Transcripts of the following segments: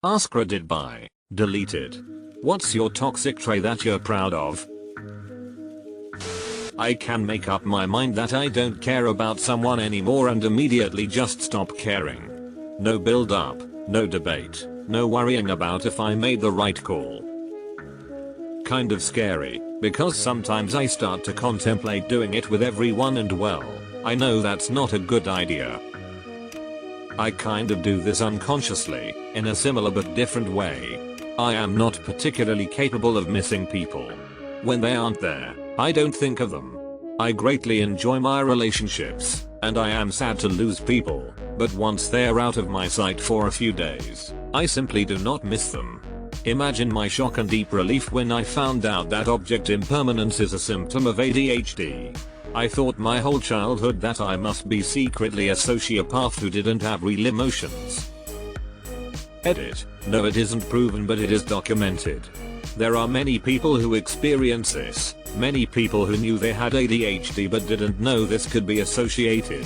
AskReddit by deleted. What's your toxic trait that you're proud of? I can make up my mind that I don't care about someone anymore and immediately just stop caring. No build up, no debate, no worrying about if I made the right call. Kind of scary, because sometimes I start to contemplate doing it with everyone and well, I know that's not a good idea. I kind of do this unconsciously, in a similar but different way. I am not particularly capable of missing people. When they aren't there, I don't think of them. I greatly enjoy my relationships, and I am sad to lose people, but once they're out of my sight for a few days, I simply do not miss them. Imagine my shock and deep relief when I found out that object impermanence is a symptom of ADHD. I thought my whole childhood that I must be secretly a sociopath who didn't have real emotions. Edit. No, it isn't proven, but it is documented. There are many people who experience this, many people who knew they had ADHD but didn't know this could be associated.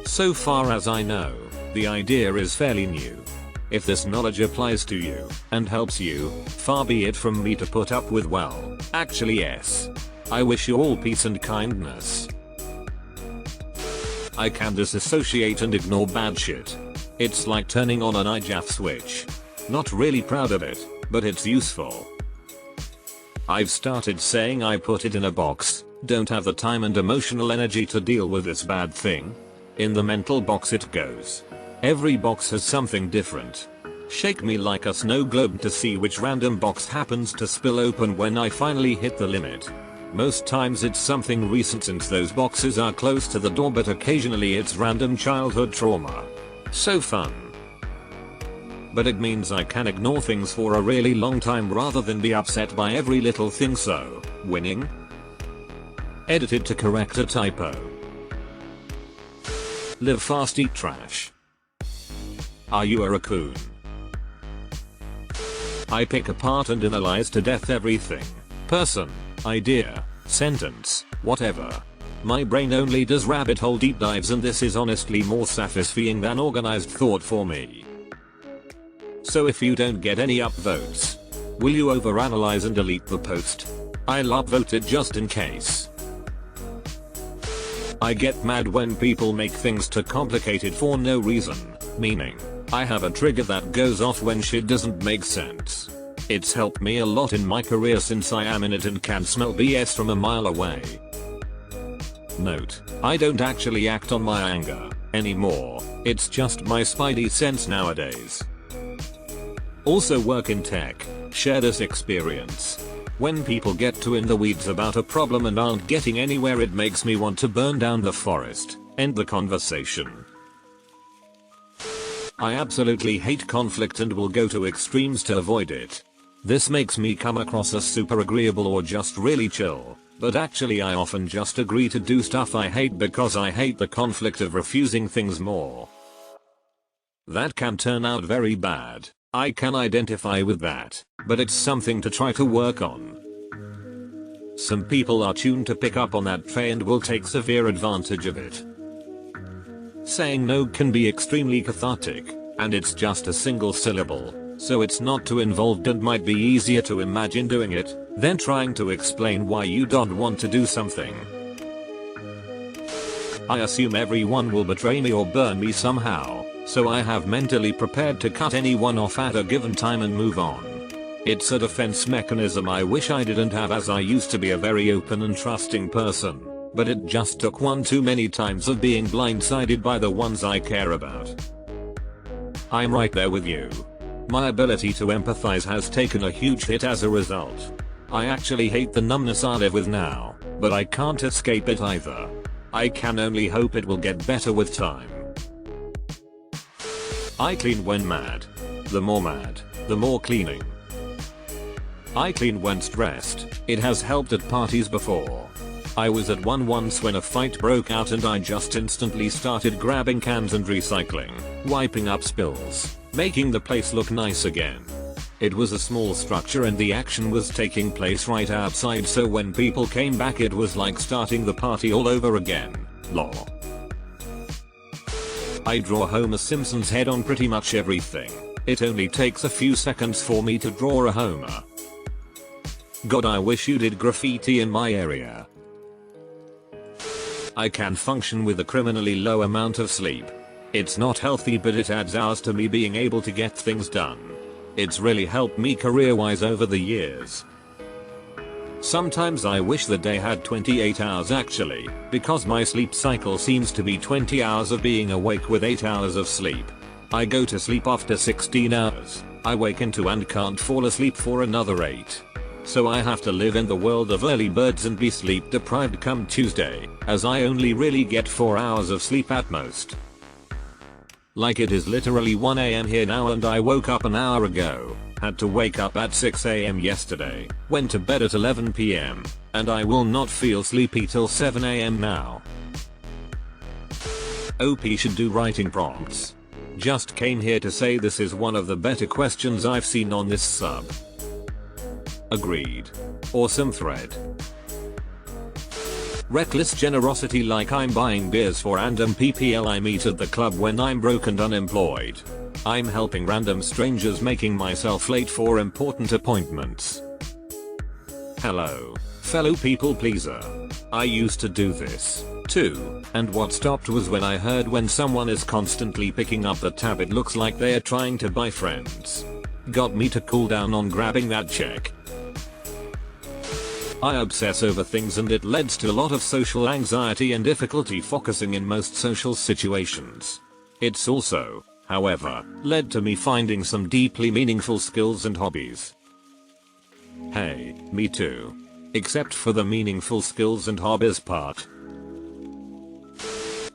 So far as I know, the idea is fairly new. If this knowledge applies to you, and helps you, far be it from me to put up with, well, actually yes. I wish you all peace and kindness. I can disassociate and ignore bad shit. It's like turning on an IJAF switch. Not really proud of it, but it's useful. I've started saying I put it in a box, don't have the time and emotional energy to deal with this bad thing. In the mental box it goes. Every box has something different. Shake me like a snow globe to see which random box happens to spill open when I finally hit the limit. Most times it's something recent since those boxes are close to the door, but occasionally it's random childhood trauma. So fun. But it means I can ignore things for a really long time rather than be upset by every little thing, so, winning? Edited to correct a typo. Live fast, eat trash. Are you a raccoon? I pick apart and analyze to death everything. Person, idea, sentence, whatever. My brain only does rabbit hole deep dives, and this is honestly more satisfying than organized thought for me. So if you don't get any upvotes, will you overanalyze and delete the post? I'll upvote it just in case. I get mad when people make things too complicated for no reason, meaning, I have a trigger that goes off when shit doesn't make sense. It's helped me a lot in my career since I am in it and can smell BS from a mile away. Note, I don't actually act on my anger anymore, it's just my spidey sense nowadays. Also work in tech, share this experience. When people get too in the weeds about a problem and aren't getting anywhere, it makes me want to burn down the forest, end the conversation. I absolutely hate conflict and will go to extremes to avoid it. This makes me come across as super agreeable or just really chill, but actually I often just agree to do stuff I hate because I hate the conflict of refusing things more. That can turn out very bad. I can identify with that, but it's something to try to work on. Some people are tuned to pick up on that trait and will take severe advantage of it. Saying no can be extremely cathartic, and it's just a single syllable, so it's not too involved and might be easier to imagine doing it than trying to explain why you don't want to do something. I assume everyone will betray me or burn me somehow, so I have mentally prepared to cut anyone off at a given time and move on. It's a defense mechanism I wish I didn't have, as I used to be a very open and trusting person, but it just took one too many times of being blindsided by the ones I care about. I'm right there with you. My ability to empathize has taken a huge hit as a result. I actually hate the numbness I live with now, but I can't escape it either. I can only hope it will get better with time. I clean when mad. The more cleaning. I clean when stressed. It has helped at parties before. I was at one once when a fight broke out and I just instantly started grabbing cans and recycling, wiping up spills, making the place look nice again. It was a small structure and the action was taking place right outside, so when people came back it was like starting the party all over again. Lol. I draw Homer Simpson's head on pretty much everything. It only takes a few seconds for me to draw a Homer. God, I wish you did graffiti in my area. I can function with a criminally low amount of sleep. It's not healthy, but it adds hours to me being able to get things done. It's really helped me career-wise over the years. Sometimes I wish the day had 28 hours actually, because my sleep cycle seems to be 20 hours of being awake with 8 hours of sleep. I go to sleep after 16 hours, I wake into and can't fall asleep for another 8. So I have to live in the world of early birds and be sleep deprived come Tuesday, as I only really get 4 hours of sleep at most. Like it is literally 1 AM here now and I woke up an hour ago, had to wake up at 6 AM yesterday, went to bed at 11 PM, and I will not feel sleepy till 7 AM now. OP should do writing prompts. Just came here to say this is one of the better questions I've seen on this sub. Agreed. Awesome thread. Reckless generosity, like I'm buying beers for random people I meet at the club when I'm broke and unemployed. I'm helping random strangers, making myself late for important appointments. Hello, fellow people pleaser. I used to do this too, and what stopped was when I heard when someone is constantly picking up the tab it looks like they are trying to buy friends. Got me to cool down on grabbing that check. I obsess over things and it leads to a lot of social anxiety and difficulty focusing in most social situations. It's also, however, led to me finding some deeply meaningful skills and hobbies. Hey, me too. Except for the meaningful skills and hobbies part.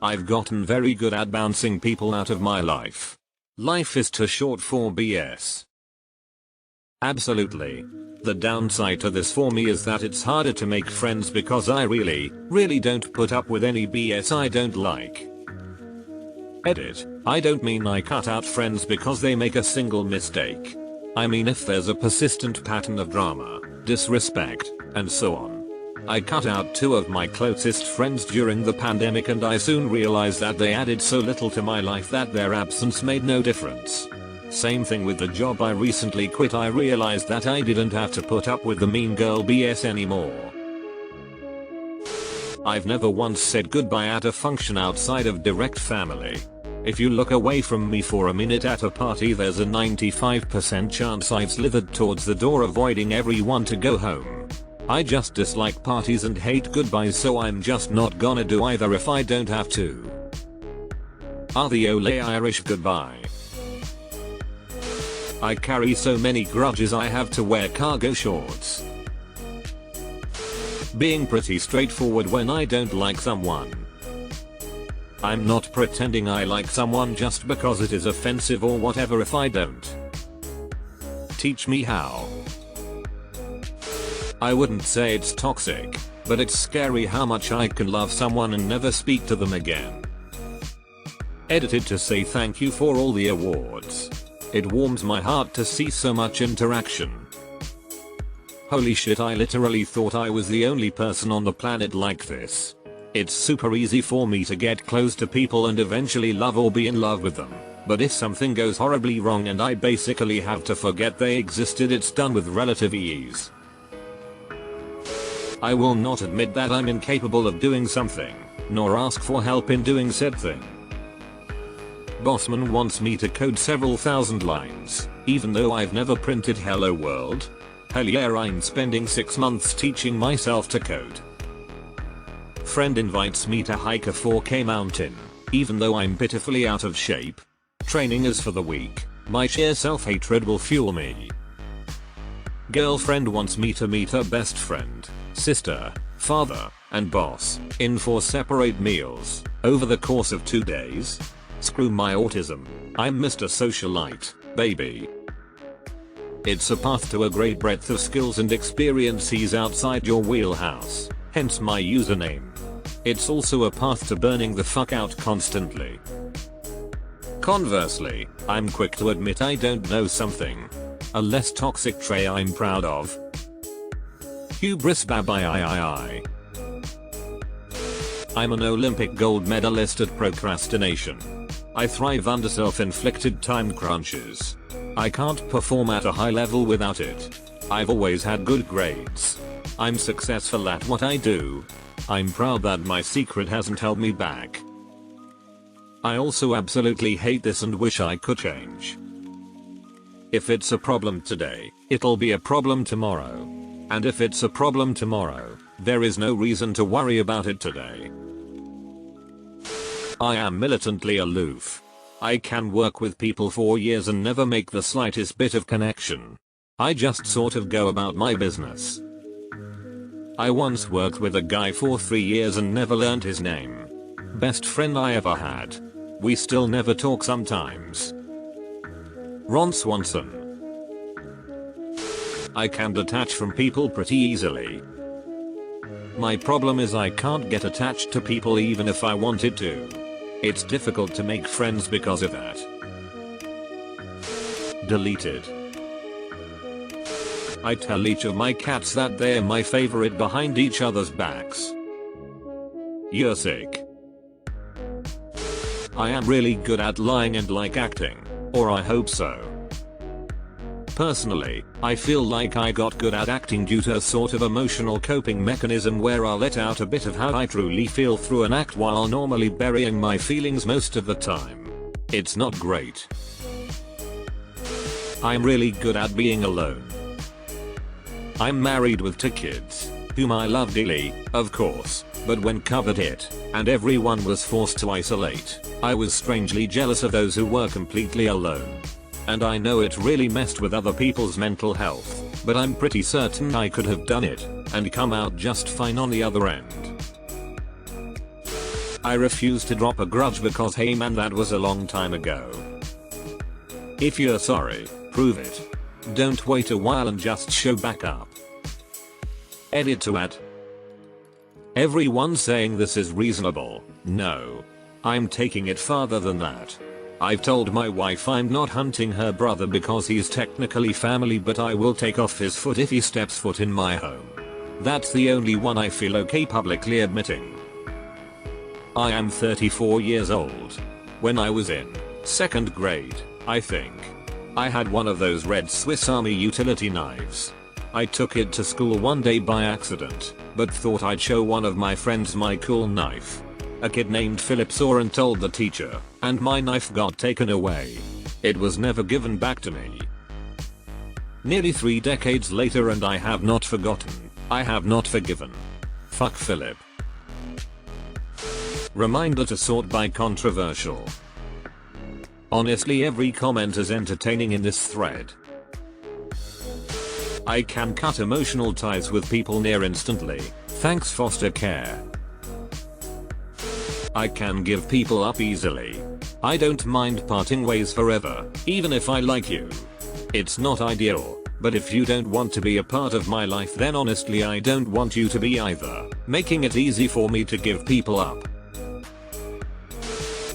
I've gotten very good at bouncing people out of my life. Life is too short for BS. Absolutely. The downside to this for me is that it's harder to make friends because I really don't put up with any BS I don't like. Edit. I don't mean I cut out friends because they make a single mistake. I mean if there's a persistent pattern of drama, disrespect, and so on. I cut out 2 of my closest friends during the pandemic and I soon realized that they added so little to my life that their absence made no difference. Same thing with the job I recently quit. I realized that I didn't have to put up with the mean girl BS anymore. I've never once said goodbye at a function outside of direct family. If you look away from me for a minute at a party, there's a 95% chance I've slithered towards the door avoiding everyone to go home. I just dislike parties and hate goodbyes, so I'm just not gonna do either if I don't have to. Are the ole Irish goodbye? I carry so many grudges I have to wear cargo shorts. Being pretty straightforward when I don't like someone. I'm not pretending I like someone just because it is offensive or whatever if I don't. Teach me how. I wouldn't say it's toxic, but it's scary how much I can love someone and never speak to them again. Edited to say thank you for all the awards. It warms my heart to see so much interaction. Holy shit, I literally thought I was the only person on the planet like this. It's super easy for me to get close to people and eventually love or be in love with them, but if something goes horribly wrong and I basically have to forget they existed, it's done with relative ease. I will not admit that I'm incapable of doing something, nor ask for help in doing said thing. Bossman wants me to code several thousand lines, even though I've never printed hello world. Hell yeah, I'm spending 6 months teaching myself to code. Friend invites me to hike a 4K mountain, even though I'm pitifully out of shape. Training is for the weak, my sheer self-hatred will fuel me. Girlfriend wants me to meet her best friend, sister, father, and boss, in 4 separate meals, over the course of 2 days. Screw my autism, I'm Mr. Socialite, baby. It's a path to a great breadth of skills and experiences outside your wheelhouse, hence my username. It's also a path to burning the fuck out constantly. Conversely, I'm quick to admit I don't know something. A less toxic trait I'm proud of. Hubris babai. I'm an Olympic gold medalist at procrastination. I thrive under self-inflicted time crunches. I can't perform at a high level without it. I've always had good grades. I'm successful at what I do. I'm proud that my secret hasn't held me back. I also absolutely hate this and wish I could change. If it's a problem today, it'll be a problem tomorrow. And if it's a problem tomorrow, there is no reason to worry about it today. I am militantly aloof. I can work with people for years and never make the slightest bit of connection. I just sort of go about my business. I once worked with a guy for 3 years and never learned his name. Best friend I ever had. We still never talk sometimes. Ron Swanson. I can detach from people pretty easily. My problem is I can't get attached to people even if I wanted to. It's difficult to make friends because of that. Deleted. I tell each of my cats that they're my favorite behind each other's backs. You're sick. I am really good at lying and like acting, or I hope so. Personally, I feel like I got good at acting due to a sort of emotional coping mechanism where I'll let out a bit of how I truly feel through an act while normally burying my feelings most of the time. It's not great. I'm really good at being alone. I'm married with 2 kids, whom I love dearly, of course, but when COVID hit, and everyone was forced to isolate, I was strangely jealous of those who were completely alone. And I know it really messed with other people's mental health, but I'm pretty certain I could have done it, and come out just fine on the other end. I refuse to drop a grudge because hey man, that was a long time ago. If you're sorry, prove it. Don't wait a while and just show back up. Edit to add. Everyone's saying this is reasonable. No. I'm taking it farther than that. I've told my wife I'm not hunting her brother because he's technically family, but I will take off his foot if he steps foot in my home. That's the only one I feel okay publicly admitting. I am 34 years old. When I was in 2nd grade, I think, I had one of those red Swiss Army utility knives. I took it to school one day by accident, but thought I'd show one of my friends my cool knife. A kid named Philip saw and told the teacher, and my knife got taken away. It was never given back to me. Nearly 3 decades later and I have not forgotten. I have not forgiven. Fuck Philip. Reminder to sort by controversial. Honestly, every comment is entertaining in this thread. I can cut emotional ties with people near instantly, thanks foster care. I can give people up easily. I don't mind parting ways forever, even if I like you. It's not ideal, but if you don't want to be a part of my life then honestly I don't want you to be either, making it easy for me to give people up.